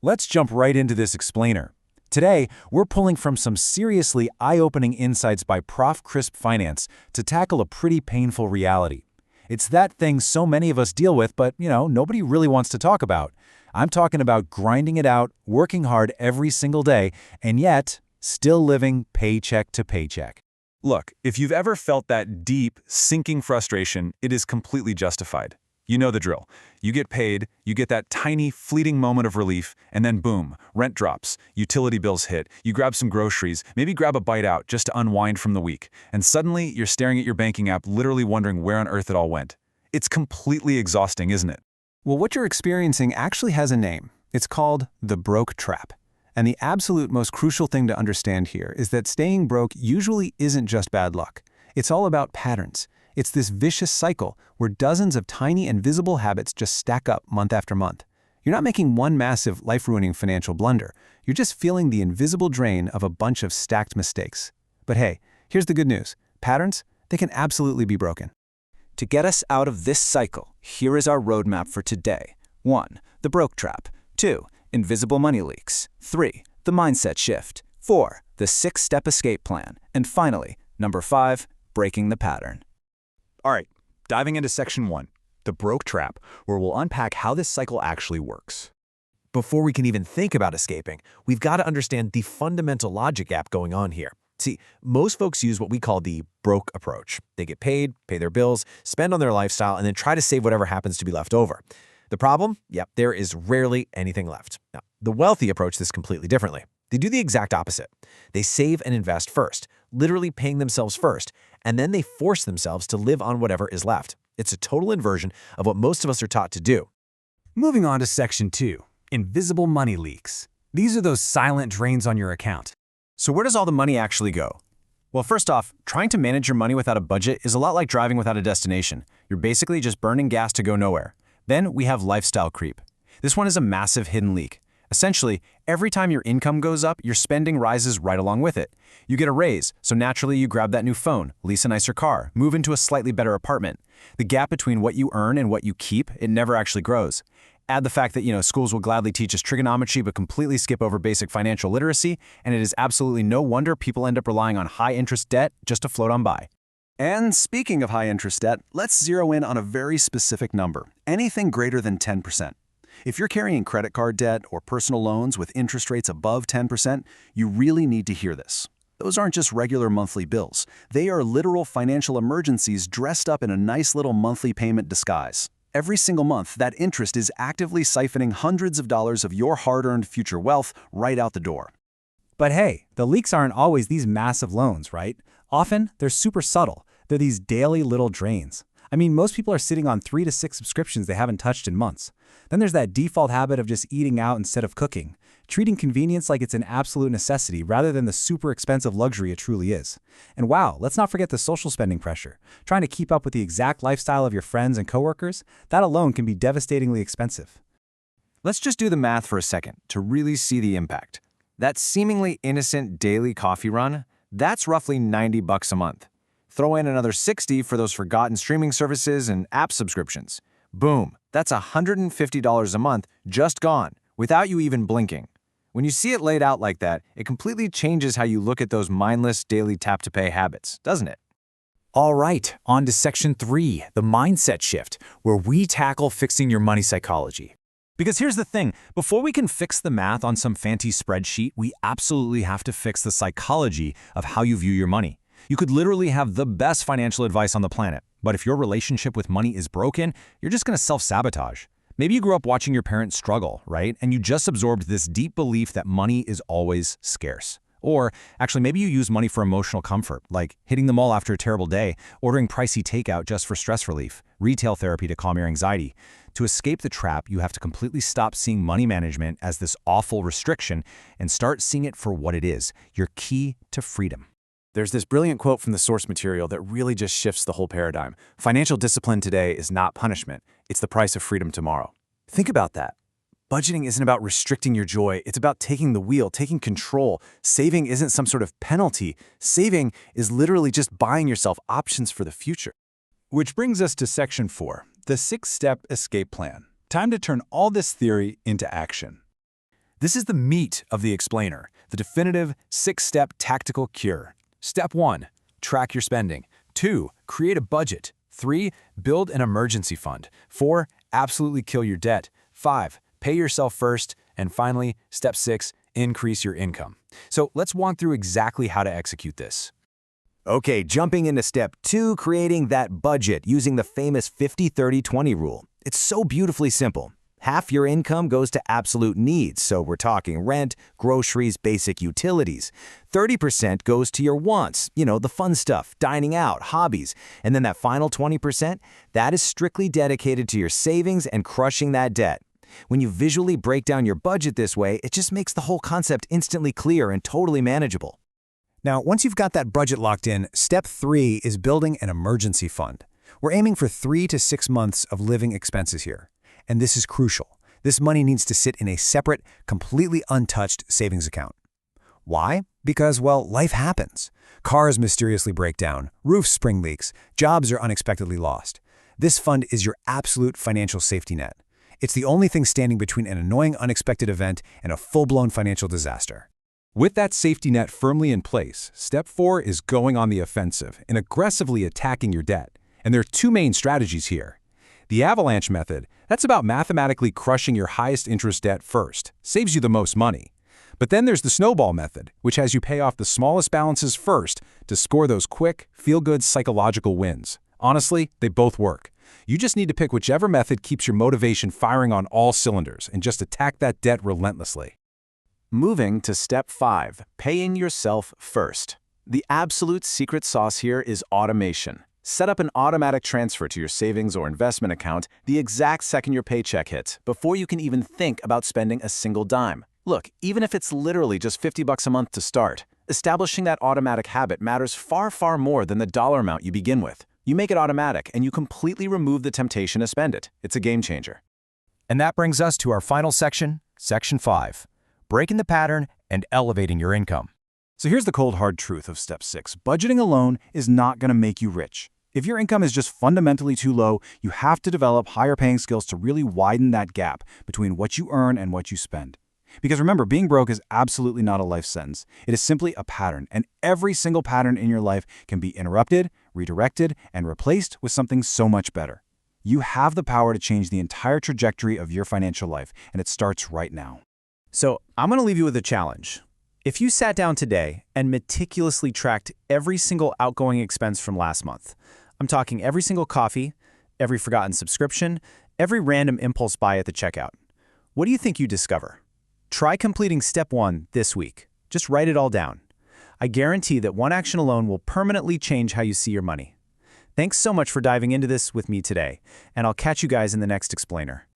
Let's jump right into this explainer. Today, we're pulling from some seriously eye-opening insights by Prof. Crisp Finance to tackle a pretty painful reality. It's that thing so many of us deal with, but, nobody really wants to talk about. I'm talking about grinding it out, working hard every single day, and yet, still living paycheck to paycheck. Look, if you've ever felt that deep, sinking frustration, it is completely justified. You know the drill. You get paid, you get that tiny, fleeting moment of relief, and then boom, rent drops, utility bills hit, you grab some groceries, maybe grab a bite out just to unwind from the week, and suddenly you're staring at your banking app literally wondering where on earth it all went. It's completely exhausting, isn't it? Well, what you're experiencing actually has a name. It's called the broke trap. And the absolute most crucial thing to understand here is that staying broke usually isn't just bad luck. It's all about patterns. It's this vicious cycle where dozens of tiny and visible habits just stack up month after month. You're not making one massive, life-ruining financial blunder. You're just feeling the invisible drain of a bunch of stacked mistakes. But hey, here's the good news. Patterns, they can absolutely be broken. To get us out of this cycle, here is our roadmap for today. 1. The broke trap. 2. Invisible money leaks. 3. The mindset shift. 4. The 6-step escape plan. And finally, number 5, breaking the pattern. All right, diving into section 1, the broke trap, where we'll unpack how this cycle actually works. Before we can even think about escaping, we've got to understand the fundamental logic gap going on here. See, most folks use what we call the broke approach. They get paid, pay their bills, spend on their lifestyle, and then try to save whatever happens to be left over. The problem? Yep, there is rarely anything left. Now, the wealthy approach this completely differently. They do the exact opposite. They save and invest first, literally paying themselves first, and then they force themselves to live on whatever is left. It's a total inversion of what most of us are taught to do. Moving on to section 2, invisible money leaks. These are those silent drains on your account. So where does all the money actually go? Well, first off, trying to manage your money without a budget is a lot like driving without a destination. You're basically just burning gas to go nowhere. Then we have lifestyle creep. This one is a massive hidden leak. Essentially, every time your income goes up, your spending rises right along with it. You get a raise, so naturally you grab that new phone, lease a nicer car, move into a slightly better apartment. The gap between what you earn and what you keep, it never actually grows. Add the fact that, schools will gladly teach us trigonometry but completely skip over basic financial literacy, and it is absolutely no wonder people end up relying on high-interest debt just to float on by. And speaking of high-interest debt, let's zero in on a very specific number, anything greater than 10%. If you're carrying credit card debt or personal loans with interest rates above 10%, you really need to hear this. Those aren't just regular monthly bills. They are literal financial emergencies dressed up in a nice little monthly payment disguise. Every single month, that interest is actively siphoning hundreds of dollars of your hard-earned future wealth right out the door. But hey, the leaks aren't always these massive loans, right? Often, they're super subtle. They're these daily little drains. I mean, most people are sitting on 3 to 6 subscriptions they haven't touched in months. Then there's that default habit of just eating out instead of cooking, treating convenience like it's an absolute necessity rather than the super expensive luxury it truly is. And wow, let's not forget the social spending pressure. Trying to keep up with the exact lifestyle of your friends and coworkers, that alone can be devastatingly expensive. Let's just do the math for a second to really see the impact. That seemingly innocent daily coffee run, that's roughly $90 a month. Throw in another $60 for those forgotten streaming services and app subscriptions. Boom, that's $150 a month just gone, without you even blinking. When you see it laid out like that, it completely changes how you look at those mindless daily tap-to-pay habits, doesn't it? All right, on to section 3, the mindset shift, where we tackle fixing your money psychology. Because here's the thing, before we can fix the math on some fancy spreadsheet, we absolutely have to fix the psychology of how you view your money. You could literally have the best financial advice on the planet, but if your relationship with money is broken, you're just going to self-sabotage. Maybe you grew up watching your parents struggle, right? And you just absorbed this deep belief that money is always scarce. Or actually, maybe you use money for emotional comfort, like hitting the mall after a terrible day, ordering pricey takeout just for stress relief, retail therapy to calm your anxiety. To escape the trap, you have to completely stop seeing money management as this awful restriction and start seeing it for what it is, your key to freedom. There's this brilliant quote from the source material that really just shifts the whole paradigm. Financial discipline today is not punishment. It's the price of freedom tomorrow. Think about that. Budgeting isn't about restricting your joy. It's about taking the wheel, taking control. Saving isn't some sort of penalty. Saving is literally just buying yourself options for the future. Which brings us to section 4, the 6-step escape plan. Time to turn all this theory into action. This is the meat of the explainer, the definitive 6-step tactical cure. Step 1. Track your spending. 2. Create a budget. 3. Build an emergency fund. 4. Absolutely kill your debt. 5. Pay yourself first. And finally, step 6. Increase your income. So let's walk through exactly how to execute this. Okay, jumping into step 2, creating that budget using the famous 50-30-20 rule. It's so beautifully simple. Half your income goes to absolute needs, so we're talking rent, groceries, basic utilities. 30% goes to your wants, the fun stuff, dining out, hobbies. And then that final 20%, that is strictly dedicated to your savings and crushing that debt. When you visually break down your budget this way, it just makes the whole concept instantly clear and totally manageable. Now, once you've got that budget locked in, step 3 is building an emergency fund. We're aiming for 3 to 6 months of living expenses here. And this is crucial. This money needs to sit in a separate, completely untouched savings account. Why? Because, well, life happens. Cars mysteriously break down, roofs spring leaks, jobs are unexpectedly lost. This fund is your absolute financial safety net. It's the only thing standing between an annoying unexpected event and a full-blown financial disaster. With that safety net firmly in place, step 4 is going on the offensive and aggressively attacking your debt. And there are 2 main strategies here. The avalanche method, that's about mathematically crushing your highest interest debt first, saves you the most money. But then there's the snowball method, which has you pay off the smallest balances first to score those quick, feel-good psychological wins. Honestly, they both work. You just need to pick whichever method keeps your motivation firing on all cylinders and just attack that debt relentlessly. Moving to step 5, paying yourself first. The absolute secret sauce here is automation. Set up an automatic transfer to your savings or investment account the exact second your paycheck hits, before you can even think about spending a single dime. Look, even if it's literally just $50 a month to start, establishing that automatic habit matters far, far more than the dollar amount you begin with. You make it automatic, and you completely remove the temptation to spend it. It's a game changer. And that brings us to our final section, section 5, breaking the pattern and elevating your income. So here's the cold hard truth of step 6. Budgeting alone is not going to make you rich. If your income is just fundamentally too low, you have to develop higher paying skills to really widen that gap between what you earn and what you spend. Because remember, being broke is absolutely not a life sentence. It is simply a pattern, and every single pattern in your life can be interrupted, redirected, and replaced with something so much better. You have the power to change the entire trajectory of your financial life, and it starts right now. So I'm going to leave you with a challenge. If you sat down today and meticulously tracked every single outgoing expense from last month, I'm talking every single coffee, every forgotten subscription, every random impulse buy at the checkout, what do you think you discover? Try completing step 1 this week. Just write it all down. I guarantee that one action alone will permanently change how you see your money. Thanks so much for diving into this with me today, and I'll catch you guys in the next explainer.